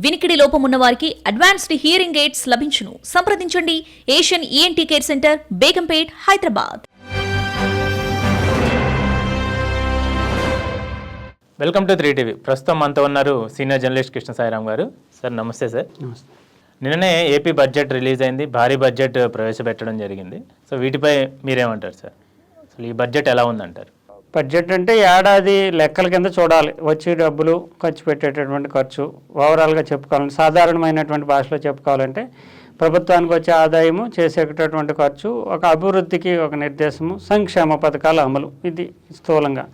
వినికిడి లోపం ఉన్న వారికి అడ్వాన్స్డ్ హియరింగ్ ఎయిడ్స్ లభించును. సంప్రదించండి Asian ENT care centre, Begumpet, Hyderabad. Welcome to 3TV. ప్రస్తుతం మనతో ఉన్నారు సీనియర్ జర్నలిస్ట్ కృష్ణ సాయిరామ్ గారు. సార్ నమస్తే సార్. నమస్తే. నిన్ననే ఏపీ బడ్జెట్ రిలీజ్ అయింది, భారీ బడ్జెట్ ప్రవేశపెట్టడం జరిగింది. సో వీటిపై మీరేమంటారు సార్? అసలు ఈ బడ్జెట్ ఎలా ఉందంటారు? బడ్జెట్ అంటే ఏడాది లెక్కల కింద చూడాలి. వచ్చే డబ్బులు, ఖర్చు పెట్టేటటువంటి ఖర్చు ఓవరాల్గా చెప్పుకోవాలంటే, సాధారణమైనటువంటి భాషలో చెప్పుకోవాలంటే ప్రభుత్వానికి వచ్చే ఆదాయము, చేసేటటువంటి ఖర్చు, ఒక అభివృద్ధికి ఒక నిర్దేశము, సంక్షేమ పథకాల అమలు. ఇది స్థూలంగా.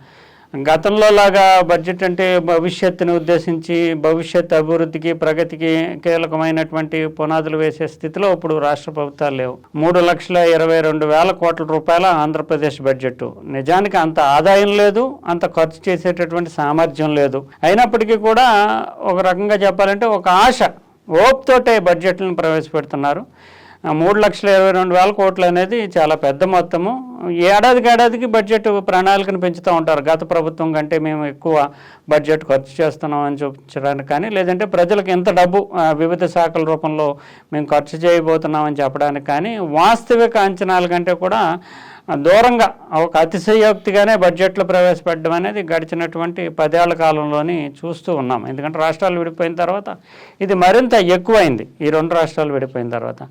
గతంలో లాగా బడ్జెట్ అంటే భవిష్యత్తుని ఉద్దేశించి భవిష్యత్ అభివృద్ధికి, ప్రగతికి కీలకమైనటువంటి పునాదులు వేసే స్థితిలో ఇప్పుడు రాష్ట్ర ప్రభుత్వాలు లేవు. 3,22,000 కోట్ల రూపాయల ఆంధ్రప్రదేశ్ బడ్జెట్. నిజానికి అంత ఆదాయం లేదు, అంత ఖర్చు చేసేటటువంటి సామర్థ్యం లేదు. అయినప్పటికీ కూడా ఒక రకంగా చెప్పాలంటే ఒక ఆశ, ఓప్తోటే బడ్జెట్లను ప్రవేశపెడుతున్నారు. 3,22,000 కోట్లు అనేది చాలా పెద్ద మొత్తము. ఏడాదికి బడ్జెట్ ప్రణాళికను పెంచుతూ ఉంటారు. గత ప్రభుత్వం కంటే మేము ఎక్కువ బడ్జెట్ ఖర్చు చేస్తున్నాం అని చూపించడానికి కానీ, లేదంటే ప్రజలకు ఎంత డబ్బు వివిధ శాఖల రూపంలో మేము ఖర్చు చేయబోతున్నామని చెప్పడానికి కానీ, వాస్తవిక అంచనాల కంటే కూడా దూరంగా ఒక అతిశయోక్తిగానే బడ్జెట్లు ప్రవేశపెట్టడం అనేది గడిచినటువంటి 10 ఏళ్ల కాలంలోని చూస్తూ ఉన్నాం. ఎందుకంటే రాష్ట్రాలు విడిపోయిన తర్వాత ఇది మరింత ఎక్కువైంది. ఈ 2 రాష్ట్రాలు విడిపోయిన తర్వాత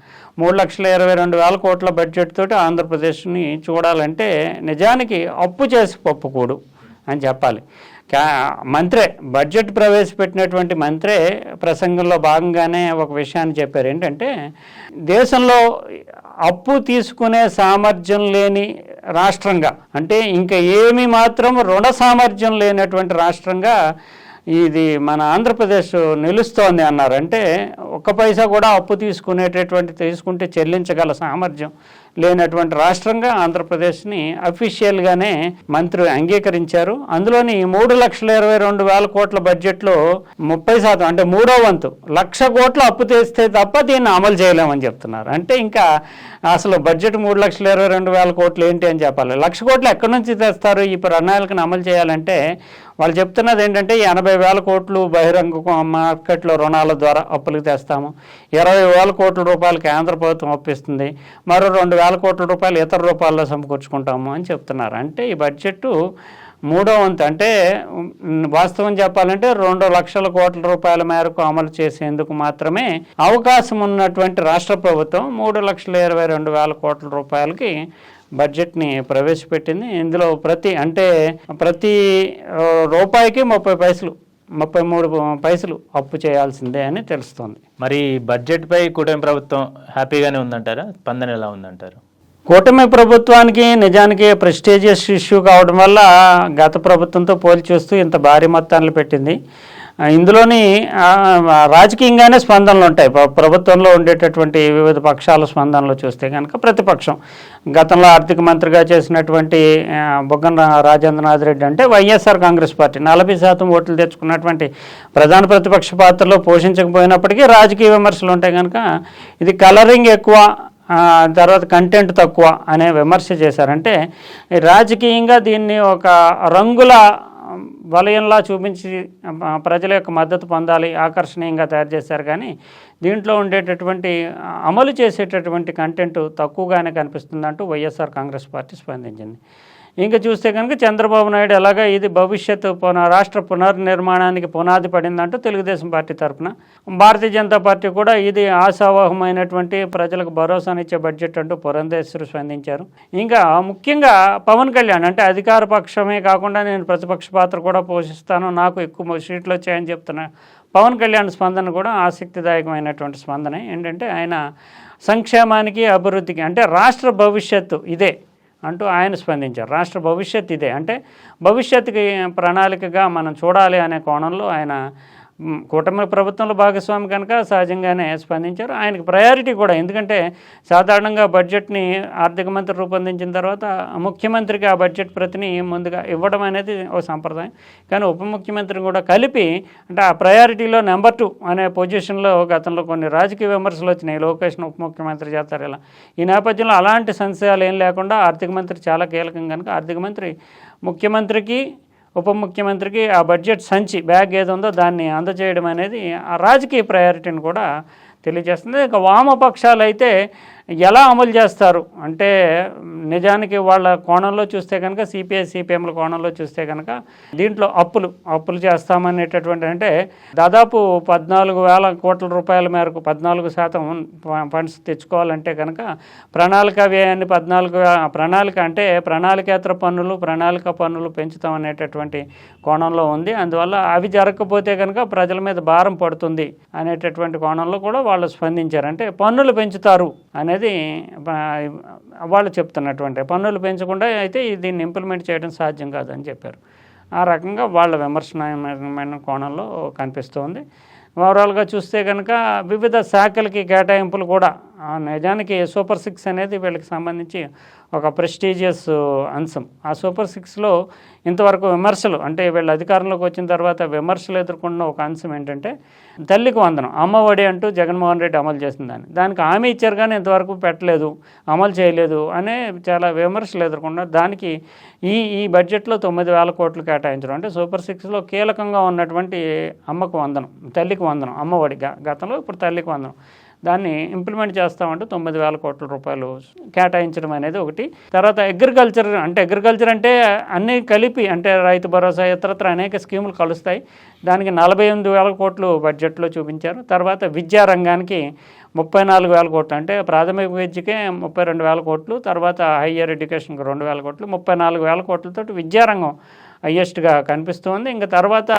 3,22,000 కోట్ల బడ్జెట్ తోటి ఆంధ్రప్రదేశ్ని చూడాలంటే నిజానికి అప్పు చేసి పప్పుకూడు అని చెప్పాలి. మంత్రే, బడ్జెట్ ప్రవేశపెట్టినటువంటి మంత్రే ప్రసంగంలో భాగంగానే ఒక విషయాన్ని చెప్పారు. ఏంటంటే, దేశంలో అప్పు తీసుకునే సామర్థ్యం లేని రాష్ట్రంగా, అంటే ఇంకా ఏమి మాత్రం రుణ సామర్థ్యం లేనటువంటి రాష్ట్రంగా ఇది మన ఆంధ్రప్రదేశ్ నిలుస్తోంది అన్నారు. అంటే 1 పైసా కూడా అప్పు తీసుకుంటే చెల్లించగల సామర్థ్యం లేనటువంటి రాష్ట్రంగా ఆంధ్రప్రదేశ్ని అఫీషియల్గానే మంత్రి అంగీకరించారు. అందులోని 3,22,000 కోట్ల బడ్జెట్లో 30% అంటే 3వ వంతు 1,00,000 కోట్లు అప్పు తెస్తే తప్ప దీన్ని అమలు చేయలేమని చెప్తున్నారు. అంటే ఇంకా అసలు బడ్జెట్ 3,22,000 కోట్లు ఏంటి అని చెప్పాలి. 1,00,000 కోట్లు ఎక్కడి నుంచి తెస్తారు ఈ ప్రణాళికను అమలు చేయాలంటే? వాళ్ళు చెప్తున్నది ఏంటంటే 80,000 కోట్లు బహిరంగ మార్కెట్లో రుణాల ద్వారా అప్పులకు తెస్తాము, 20,000 కోట్ల రూపాయలు కేంద్ర ప్రభుత్వం అప్పిస్తుంది, మరో 2,000 కోట్ల రూపాయలు ఇతర రూపాల్లో సమకూర్చుకుంటాము అని చెప్తున్నారు. అంటే ఈ బడ్జెట్ 3వ వంతు, అంటే వాస్తవం చెప్పాలంటే 2,00,000 కోట్ల రూపాయల మేరకు అమలు చేసేందుకు మాత్రమే అవకాశం ఉన్నటువంటి రాష్ట్ర ప్రభుత్వం 3,22,000 కోట్ల రూపాయలకి బడ్జెట్ని ప్రవేశపెట్టింది. ఇందులో ప్రతి రూపాయికి 30 పైసలు, 33 పైసలు అప్పు చేయాల్సిందే అని తెలుస్తోంది. మరి బడ్జెట్పై కూటమి ప్రభుత్వం హ్యాపీగానే ఉందంటారా? స్పందన ఎలా ఉందంటారు? కూటమి ప్రభుత్వానికి నిజానికి ప్రెస్టీజియస్ ఇష్యూ కావడం వల్ల గత ప్రభుత్వంతో పోల్చి చూస్తూ ఇంత భారీ మొత్తాన్ని పెట్టింది. ఇందులోని రాజకీయంగానే స్పందనలు ఉంటాయి. ప్రభుత్వంలో ఉండేటటువంటి వివిధ పక్షాల స్పందనలు చూస్తే కనుక, ప్రతిపక్షం గతంలో ఆర్థిక మంత్రిగా చేసినటువంటి బుగ్గన రాజేంద్రనాథ్ రెడ్డి అంటే వైఎస్ఆర్ కాంగ్రెస్ పార్టీ 40% ఓట్లు తెచ్చుకున్నటువంటి ప్రధాన ప్రతిపక్ష పాత్రలో పోషించకపోయినప్పటికీ రాజకీయ విమర్శలు ఉంటాయి కనుక ఇది కలరింగ్ ఎక్కువ, తర్వాత కంటెంట్ తక్కువ అనే విమర్శ చేశారంటే, రాజకీయంగా దీన్ని ఒక రంగుల వలయంలా చూపించి ప్రజల యొక్క మద్దతు పొందాలి, ఆకర్షణీయంగా తయారు చేశారు. కానీ దీంట్లో ఉండేటటువంటి అమలు చేసేటటువంటి కంటెంట్ తక్కువగానే కనిపిస్తుందంటూ వైఎస్ఆర్ కాంగ్రెస్ పార్టీ స్పందించింది. ఇంకా చూస్తే కనుక చంద్రబాబు నాయుడు ఎలాగా ఇది భవిష్యత్తు రాష్ట్ర పునర్నిర్మాణానికి పునాది పడిందంటూ తెలుగుదేశం పార్టీ తరఫున, భారతీయ జనతా పార్టీ కూడా ఇది ఆశావహమైనటువంటి ప్రజలకు భరోసానిచ్చే బడ్జెట్ అంటూ పురంధేశ్వరి స్పందించారు. ఇంకా ముఖ్యంగా పవన్ కళ్యాణ్ అంటే అధికార పక్షమే కాకుండా నేను ప్రతిపక్ష పాత్ర కూడా పోషిస్తాను, నాకు ఎక్కువ సీట్లు వచ్చాయని చెప్తున్నా పవన్ కళ్యాణ్ స్పందన కూడా ఆసక్తిదాయకమైనటువంటి స్పందన. ఏంటంటే ఆయన సంక్షేమానికి, అభివృద్ధికి, అంటే రాష్ట్ర భవిష్యత్తు ఇదే అంటూ ఆయన స్పందించారు. రాష్ట్ర భవిష్యత్ ఇదే అంటే భవిష్యత్తుకి ప్రణాళికగా మనం చూడాలి అనే కోణంలో ఆయన కూటమి ప్రభుత్వంలో భాగస్వామి కనుక సహజంగానే స్పందించారు. ఆయనకు ప్రయారిటీ కూడా, ఎందుకంటే సాధారణంగా బడ్జెట్ని ఆర్థిక మంత్రి రూపొందించిన తర్వాత ముఖ్యమంత్రికి ఆ బడ్జెట్ ప్రతిని ముందుగా ఇవ్వడం అనేది ఒక సంప్రదాయం. కానీ ఉప ముఖ్యమంత్రిని కూడా కలిపి, అంటే ఆ ప్రయారిటీలో నెంబర్ 2 అనే పొజిషన్లో గతంలో కొన్ని రాజకీయ విమర్శలు వచ్చినాయి. లోకేష్ను ఉప ముఖ్యమంత్రి చేస్తారు ఇలా. ఈ నేపథ్యంలో అలాంటి సంశయాలు ఏం లేకుండా ఆర్థిక మంత్రి చాలా కీలకం కనుక ఆర్థిక మంత్రి ముఖ్యమంత్రికి ఉప ముఖ్యమంత్రికి ఆ బడ్జెట్ సంచి బ్యాగ్ ఏది ఉందో దాన్ని అందజేయడం అనేది ఆ రాజకీయ ప్రయారిటీని కూడా తెలియజేస్తుంది. ఇక వామపక్షాలు అయితే ఎలా అమలు చేస్తారు అంటే నిజానికి వాళ్ళ కోణంలో చూస్తే కనుక సిపిఐ సిపిఎంల కోణంలో చూస్తే కనుక దీంట్లో అప్పులు చేస్తామనేటటువంటి అంటే దాదాపు 14,000 కోట్ల రూపాయల మేరకు 14% ఫండ్స్ తెచ్చుకోవాలంటే కనుక ప్రణాళిక వ్యయాన్ని ప్రణాళికేతర ప్రణాళిక పన్నులు పెంచుతామనేటటువంటి కోణంలో ఉంది. అందువల్ల అవి జరగకపోతే కనుక ప్రజల మీద భారం పడుతుంది అనేటటువంటి కోణంలో కూడా వాళ్ళు స్పందించారు. అంటే పన్నులు పెంచుతారు అనేది వాళ్ళు చెప్తున్నటువంటి, పన్నులు పెంచకుండా అయితే దీన్ని ఇంప్లిమెంట్ చేయడం సాధ్యం కాదని చెప్పారు. ఆ రకంగా వాళ్ళ విమర్శనమైన కోణంలో కనిపిస్తోంది. ఓవరాల్గా చూస్తే కనుక వివిధ శాఖలకి కేటాయింపులు కూడా నిజానికి సూపర్ 6 అనేది వీళ్ళకి సంబంధించి ఒక ప్రెస్టీజియస్ అంశం. ఆ సూపర్ 6లో ఇంతవరకు విమర్శలు అంటే వీళ్ళ అధికారంలోకి వచ్చిన తర్వాత విమర్శలు ఎదుర్కొన్న ఒక అంశం ఏంటంటే తల్లికి వందనం, అమ్మఒడి అంటూ జగన్మోహన్ రెడ్డి అమలు చేసిందని, దానికి హామీ ఇచ్చారు కానీ ఇంతవరకు పెట్టలేదు, అమలు చేయలేదు అనే చాలా విమర్శలు ఎదుర్కొన్నారు. దానికి ఈ బడ్జెట్లో 9,000 కోట్లు కేటాయించడం అంటే సూపర్ 6లో కీలకంగా ఉన్నటువంటి అమ్మకు వందనం, తల్లికి వందనం, అమ్మఒడి గతంలో ఇప్పుడు తల్లికి వందనం, దాన్ని ఇంప్లిమెంట్ చేస్తామంటూ 9,000 కోట్ల రూపాయలు కేటాయించడం అనేది ఒకటి. తర్వాత అగ్రికల్చర్ అంటే అన్నీ కలిపి అంటే రైతు భరోసా ఇతరత్ర అనేక స్కీములు కలుస్తాయి. దానికి 48,000 కోట్లు బడ్జెట్లో చూపించారు. తర్వాత విద్యారంగానికి 34,000 కోట్లు అంటే ప్రాథమిక విద్యకే 32,000 కోట్లు, తర్వాత హయ్యర్ ఎడ్యుకేషన్కి 2,000 కోట్లు, 34,000 కోట్లతో విద్యారంగం హయ్యెస్ట్గా కనిపిస్తుంది. ఇంకా తర్వాత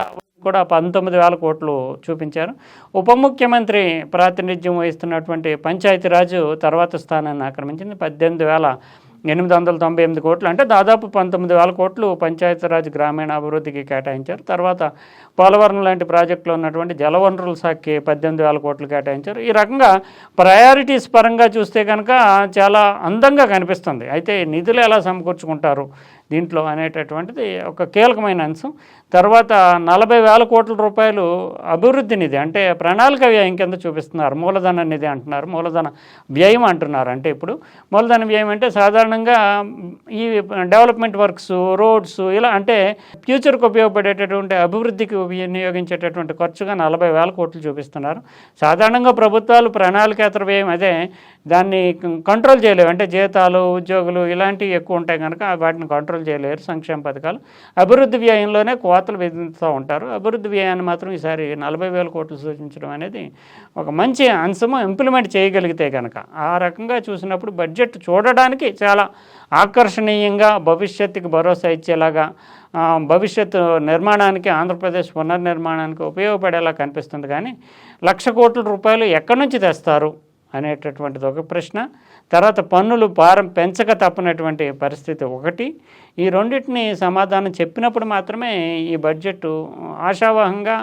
కూడా 19,000 కోట్లు చూపించారు. ఉప ముఖ్యమంత్రి ప్రాతినిధ్యం వహిస్తున్నటువంటి పంచాయతీరాజు తర్వాత స్థానాన్ని ఆక్రమించింది. 18,898 కోట్లు అంటే దాదాపు 19,000 కోట్లు పంచాయతీరాజ్ గ్రామీణాభివృద్ధికి కేటాయించారు. తర్వాత పోలవరం లాంటి ప్రాజెక్టులో ఉన్నటువంటి జలవనరుల శాఖకి 18,000 కోట్లు కేటాయించారు. ఈ రకంగా ప్రయారిటీస్ పరంగా చూస్తే కనుక చాలా అందంగా కనిపిస్తుంది. అయితే నిధులు ఎలా సమకూర్చుకుంటారు దీంట్లో అనేటటువంటిది ఒక కీలకమైన అంశం. తర్వాత 40,000 కోట్ల రూపాయలు అభివృద్ధి నిధి అంటే ప్రణాళిక వ్యయం కింద చూపిస్తున్నారు. మూలధన నిధి అంటున్నారు, మూలధన వ్యయం అంటున్నారు. అంటే ఇప్పుడు మూలధన వ్యయం అంటే సాధారణంగా ఈ డెవలప్మెంట్ వర్క్స్, రోడ్స్ ఇలా అంటే ఫ్యూచర్కి ఉపయోగపడేటటువంటి అభివృద్ధికి వినియోగించేటటువంటి ఖర్చుగా 40,000 కోట్లు చూపిస్తున్నారు. సాధారణంగా ప్రభుత్వాలు ప్రణాళికేతర వ్యయం అదే దాన్ని కంట్రోల్ చేయలేవు. అంటే జీతాలు, ఉద్యోగులు ఇలాంటివి ఎక్కువ ఉంటాయి కనుక వాటిని కంట్రోల్ చేయలేరు సంక్షేమ పథకాలు. అభివృద్ధి వ్యయంలోనే కోతలు విధిస్తూ ఉంటారు. అభివృద్ధి వ్యయాన్ని మాత్రం ఈసారి 40,000 కోట్లు సూచించడం అనేది ఒక మంచి అంశము. ఇంప్లిమెంట్ చేయగలిగితే కనుక ఆ రకంగా చూసినప్పుడు బడ్జెట్ చూడడానికి చాలా ఆకర్షణీయంగా భవిష్యత్తుకి భరోసా ఇచ్చేలాగా భవిష్యత్తు నిర్మాణానికి ఆంధ్రప్రదేశ్ పునర్నిర్మాణానికి ఉపయోగపడేలా కనిపిస్తుంది. కానీ 1,00,000 కోట్ల రూపాయలు ఎక్కడి నుంచి తెస్తారు అనేటటువంటిది ఒక ప్రశ్న. తర్వాత పన్నులు భారం పెంచక తప్పనటువంటి పరిస్థితి ఒకటి. ఈ రెండింటిని సమాధానం చెప్పినప్పుడు మాత్రమే ఈ బడ్జెట్ ఆశావహంగా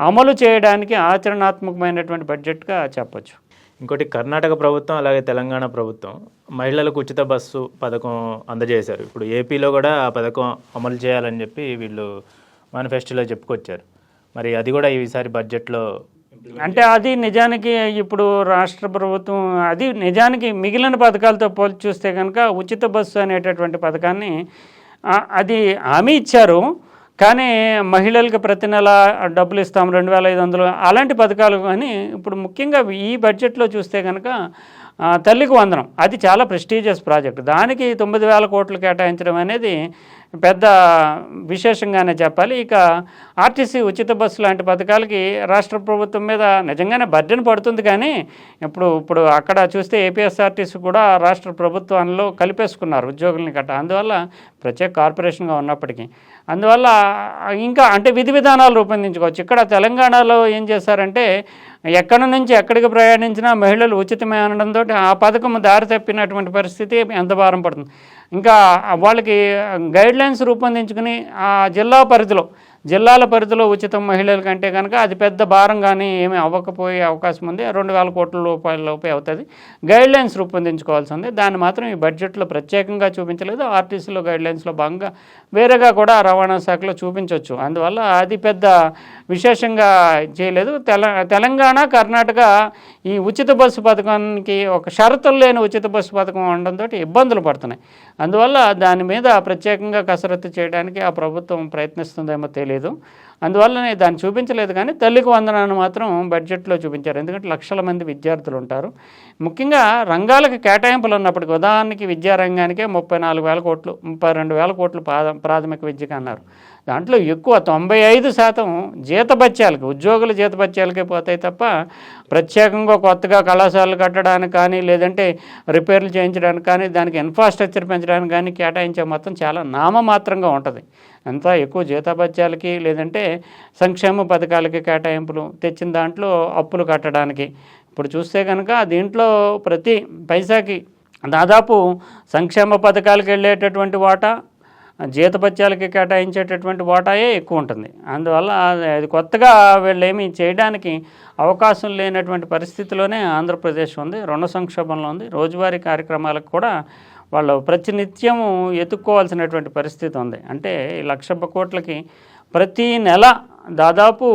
అమలు చేయడానికి ఆచరణాత్మకమైనటువంటి బడ్జెట్గా చెప్పచ్చు. ఇంకోటి కర్ణాటక ప్రభుత్వం అలాగే తెలంగాణ ప్రభుత్వం మహిళలకు ఉచిత బస్సు పథకం అందజేశారు. ఇప్పుడు ఏపీలో కూడా ఆ పథకం అమలు చేయాలని చెప్పి వీళ్ళు మేనిఫెస్టోలో చెప్పుకొచ్చారు. మరి అది కూడా ఈసారి బడ్జెట్లో అంటే అది నిజానికి ఇప్పుడు రాష్ట్ర ప్రభుత్వం అది నిజానికి మిగిలిన పథకాలతో పోల్చి చూస్తే కనుక ఉచిత బస్సు అనేటటువంటి పథకాన్ని అది హామీ ఇచ్చారు. కానీ మహిళలకు ప్రతి నెల డబ్బులు ఇస్తాం 2,500 అలాంటి పథకాలు. కానీ ఇప్పుడు ముఖ్యంగా ఈ బడ్జెట్లో చూస్తే కనుక తల్లికి వందనం అది చాలా ప్రెస్టీజియస్ ప్రాజెక్ట్. దానికి 9,000 కోట్లు కేటాయించడం అనేది పెద్ద విశేషంగానే చెప్పాలి. ఇక ఆర్టీసీ ఉచిత బస్సు లాంటి పథకాలకి రాష్ట్ర ప్రభుత్వం మీద నిజంగానే బర్డెన్ పడుతుంది. కానీ ఇప్పుడు అక్కడ చూస్తే ఏపీఎస్ఆర్టీసీ కూడా రాష్ట్ర ప్రభుత్వంలో కలిపేసుకున్నారు ఉద్యోగుల్ని గట్ట. అందువల్ల ప్రత్యేక కార్పొరేషన్గా ఉన్నప్పటికీ అందువల్ల ఇంకా అంటే విధి విధానాలు రూపొందించుకోవచ్చు. ఇక్కడ తెలంగాణలో ఏం చేశారంటే ఎక్కడి నుంచి ఎక్కడికి ప్రయాణించినా మహిళలు ఉచితమే అనడంతో ఆ పథకం దారి తప్పినటువంటి పరిస్థితి ఎంత భారం పడుతుంది. ఇంకా వాళ్ళకి గైడ్లైన్స్ రూపొందించుకుని ఆ జిల్లా పరిధిలో జిల్లాల పరిధిలో ఉచితం మహిళల కంటే కనుక అది పెద్ద భారం కానీ ఏమీ అవ్వకపోయే అవకాశం ఉంది. 2,000 కోట్ల రూపాయల లోపే అవుతుంది. గైడ్లైన్స్ రూపొందించుకోవాల్సి ఉంది. దాన్ని మాత్రం ఈ బడ్జెట్లో ప్రత్యేకంగా చూపించలేదు. ఆర్టీసీలో గైడ్లైన్స్లో భాగంగా వేరేగా కూడా రవాణా శాఖలో చూపించవచ్చు. అందువల్ల అది పెద్ద విశేషంగా చేయలేదు. తెలంగాణ, కర్ణాటక ఈ ఉచిత బస్సు పథకానికి ఒక షరతులు లేని ఉచిత బస్సు పథకం ఉండడంతో ఇబ్బందులు పడుతున్నాయి. అందువల్ల దాని మీద ప్రత్యేకంగా కసరత్తు చేయడానికి ఆ ప్రభుత్వం ప్రయత్నిస్తుందేమో తెలియదు. అందువల్లనే దాన్ని చూపించలేదు. కానీ తల్లికి వందనాన్ని మాత్రం బడ్జెట్లో చూపించారు. ఎందుకంటే లక్షల మంది విద్యార్థులు ఉంటారు. ముఖ్యంగా రంగాలకు కేటాయింపులు ఉన్నప్పటికీ ఉదాహరణకి విద్యారంగానికే 34,000 కోట్లు 32,000 కోట్లు ప్రాథమిక విద్యకు అన్నారు. దాంట్లో ఎక్కువ 95% జీతభత్యాలకి, ఉద్యోగుల జీతభత్యాలకే పోతాయి తప్ప ప్రత్యేకంగా కొత్తగా కళాశాలలు కట్టడానికి కానీ లేదంటే రిపేర్లు చేయించడానికి కానీ దానికి ఇన్ఫ్రాస్ట్రక్చర్ పెంచడానికి కానీ కేటాయించే మొత్తం చాలా నామమాత్రంగా ఉంటుంది. అంతా ఎక్కువ జీతభత్యాలకి లేదంటే సంక్షేమ పథకాలకి కేటాయింపులు తెచ్చిన దాంట్లో అప్పులు కట్టడానికి. ఇప్పుడు చూస్తే కనుక దీంట్లో ప్రతి పైసాకి దాదాపు సంక్షేమ పథకాలకు వెళ్ళేటటువంటి వాటా జీతభత్యాలకి కేటాయించేటటువంటి వాటాయే ఎక్కువ ఉంటుంది. అందువల్ల అది కొత్తగా వీళ్ళు ఏమీ చేయడానికి అవకాశం లేనటువంటి పరిస్థితిలోనే ఆంధ్రప్రదేశ్ ఉంది. రుణ సంక్షోభంలో ఉంది. రోజువారీ కార్యక్రమాలకు కూడా వాళ్ళు ప్రతినిత్యము ఎత్తుక్కోవాల్సినటువంటి పరిస్థితి ఉంది. అంటే 1,00,000 కోట్లకి ప్రతి నెల దాదాపు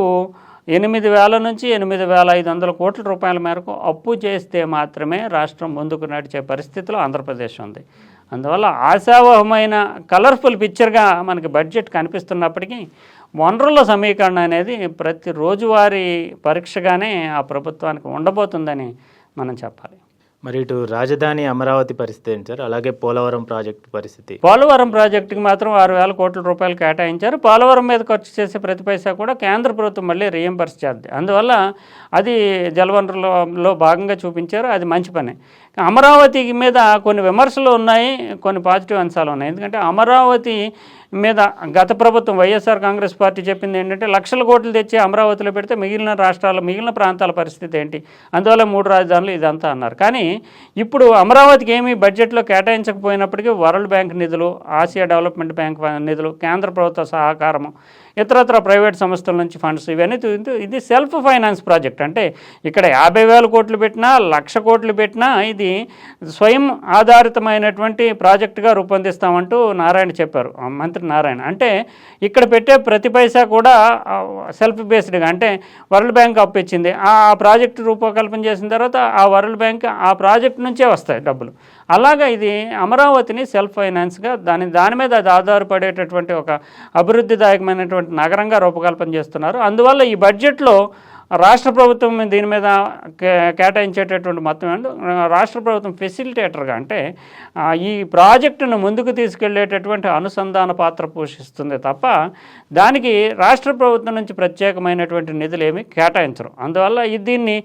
8,000 నుంచి 8,500 కోట్ల రూపాయల మేరకు అప్పు చేస్తే మాత్రమే రాష్ట్రం ముందుకు నడిచే పరిస్థితిలో ఆంధ్రప్రదేశ్ ఉంది. అందువల్ల ఆశావహమైన కలర్ఫుల్ పిక్చర్గా మనకి బడ్జెట్ కనిపిస్తున్నప్పటికీ వనరుల సమీకరణ అనేది ప్రతి రోజువారీ పరీక్షగానే ఆ ప్రభుత్వానికి ఉండబోతుందని మనం చెప్పాలి. మరి ఇటు రాజధాని అమరావతి పరిస్థితి ఏంటి సార్? అలాగే పోలవరం ప్రాజెక్టు పరిస్థితి? పోలవరం ప్రాజెక్టుకి మాత్రం 6,000 కోట్ల రూపాయలు కేటాయించారు. పోలవరం మీద ఖర్చు చేసే ప్రతి పైసా కూడా కేంద్ర ప్రభుత్వం మళ్ళీ రీయింబర్స్ చేద్ది. అందువల్ల అది జలవనరులలో భాగంగా చూపించారు. అది మంచి పని. అమరావతి మీద కొన్ని విమర్శలు ఉన్నాయి, కొన్ని పాజిటివ్ అంశాలు ఉన్నాయి. ఎందుకంటే అమరావతి మీద గత ప్రభుత్వం వైఎస్ఆర్ కాంగ్రెస్ పార్టీ చెప్పింది ఏంటంటే 1,00,000 కోట్లు తెచ్చి అమరావతిలో పెడితే మిగిలిన ప్రాంతాల పరిస్థితి ఏంటి, అందువల్ల 3 రాజధానులు ఇదంతా అన్నారు. కానీ ఇప్పుడు అమరావతికి ఏమీ బడ్జెట్లో కేటాయించకపోయినప్పటికీ వరల్డ్ బ్యాంక్ నిధులు, ఆసియా డెవలప్మెంట్ బ్యాంక్ నిధులు, కేంద్ర ప్రభుత్వ సహకారము, ఇతరత్ర ప్రైవేట్ సంస్థల నుంచి ఫండ్స్ ఇవన్నీ ఇది సెల్ఫ్ ఫైనాన్స్ ప్రాజెక్ట్. అంటే ఇక్కడ 50,000 కోట్లు పెట్టినా 1,00,000 కోట్లు పెట్టినా ఇది స్వయం ఆధారితమైనటువంటి ప్రాజెక్టుగా రూపొందిస్తామంటూ నారాయణ చెప్పారు, మంత్రి నారాయణ. అంటే ఇక్కడ పెట్టే ప్రతి పైసా కూడా సెల్ఫ్ బేస్డ్గా, అంటే వరల్డ్ బ్యాంక్ అప్పు ఇచ్చింది, ఆ ప్రాజెక్టు రూపకల్పన చేసిన తర్వాత ఆ వరల్డ్ బ్యాంక్ ఆ ప్రాజెక్టు నుంచే వస్తాయి డబ్బులు. అలాగా ఇది అమరావతిని సెల్ఫ్ ఫైనాన్స్గా దాని మీద అది ఆధారపడేటటువంటి ఒక అభివృద్ధిదాయకమైనటువంటి నగరంగా రూపకల్పన చేస్తున్నారు. అందువల్ల ఈ బడ్జెట్లో రాష్ట్ర ప్రభుత్వం దీని మీద కేటాయించేటటువంటి మొత్తం ఏంటో రాష్ట్ర ప్రభుత్వం ఫెసిలిటేటర్గా, అంటే ఈ ప్రాజెక్టును ముందుకు తీసుకెళ్లేటటువంటి అనుసంధాన పాత్ర పోషిస్తుంది తప్ప దానికి రాష్ట్ర ప్రభుత్వం నుంచి ప్రత్యేకమైనటువంటి నిధులు ఏమి కేటాయించరు. అందువల్ల దీన్ని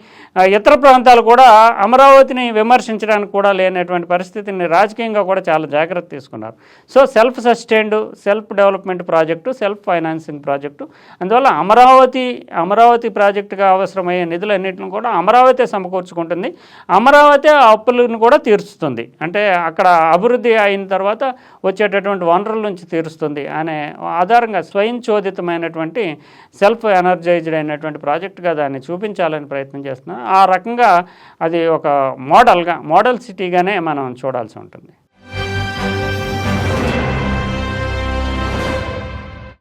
ఇతర ప్రాంతాలు కూడా అమరావతిని విమర్శించడానికి కూడా లేనటువంటి పరిస్థితిని రాజకీయంగా కూడా చాలా జాగ్రత్త తీసుకున్నారు. So self sustained, self development project, self financing project. అందువల్ల అమరావతి ప్రాజెక్టుగా అవసరమయ్యే నిధులన్నింటిని కూడా అమరావతి సమకూర్చుకుంటుంది. అమరావతి ఆ అప్పులను కూడా తీరుస్తుంది. అంటే అక్కడ అభివృద్ధి అయిన తర్వాత వచ్చేటటువంటి వనరుల నుంచి తీరుస్తుంది అనే ఆధారంగా స్వయంచోదితమైనటువంటి సెల్ఫ్ ఎనర్జైజ్డ్ అయినటువంటి ప్రాజెక్టుగా దాన్ని చూపించాలని ప్రయత్నం చేస్తున్నాం. ఆ రకంగా అది ఒక మోడల్ సిటీగానే మనం చూడాల్సి ఉంటుంది.